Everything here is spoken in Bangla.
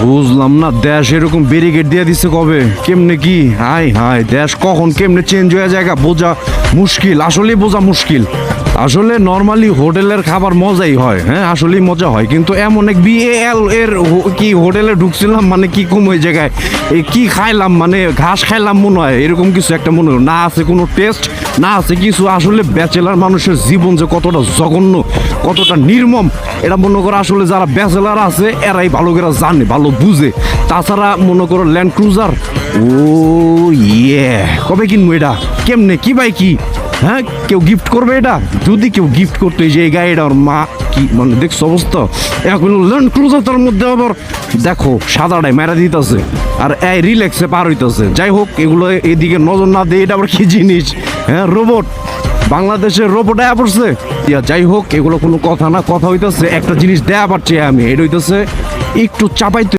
বুঝলাম না, দেশ এরকম ব্যারিকেড দিয়ে দিচ্ছে কবে, কেমনে কি? হাই হাই, দেশ কখন কেমনে চেঞ্জ হয়ে যায় বোঝা মুশকিল, আসলেই বোঝা মুশকিল। আসলে নর্মালি হোটেলের খাবার মজাই হয়, হ্যাঁ আসলেই মজা হয়, কিন্তু এমন এক BAL এর কি হোটেলে ঢুকছিলাম, মানে কি কম ওই জায়গায় এই কি খাইলাম, মানে ঘাস খাইলাম মনে হয়, এরকম কিছু একটা মনে হলো না। আছে কোনো টেস্ট, না আছে কিছু। আসলে ব্যাচেলার মানুষের জীবন যে কতটা জঘন্য, কতটা নির্মম, এটা মনে করো আসলে যারা ব্যাচেলার আছে এরাই ভালো করে জানে, ভালো বুঝে। তাছাড়া মনে করো ল্যান্ড ক্রুজার, ও ইয়ে, কবে কিনবো এটা, কেমনে কি ভাই কি? হ্যাঁ, কেউ গিফট করবে এটা? যদি কেউ গিফট করতে, যে এই গাড়িটা ওর মা কি মানে দেখছো অবস্থা, এখন ল্যান্ড ক্রুজার, তার মধ্যে আবার দেখো সাদাটাই মেরা দিতেছে আর এই রিল্যাক্সে পার হইতেছে। যাই হোক, এগুলো এদিকে নজর না দিয়ে, এটা আবার কি জিনিস? হ্যাঁ, রোবট, বাংলাদেশের রোবট আয়া পড়ছে। যাই হোক, এগুলো কোনো কথা না, কথা হইতেছে একটা জিনিস দেয়া পারছি আমি, এটা হইতেছে একটু চাপাইতে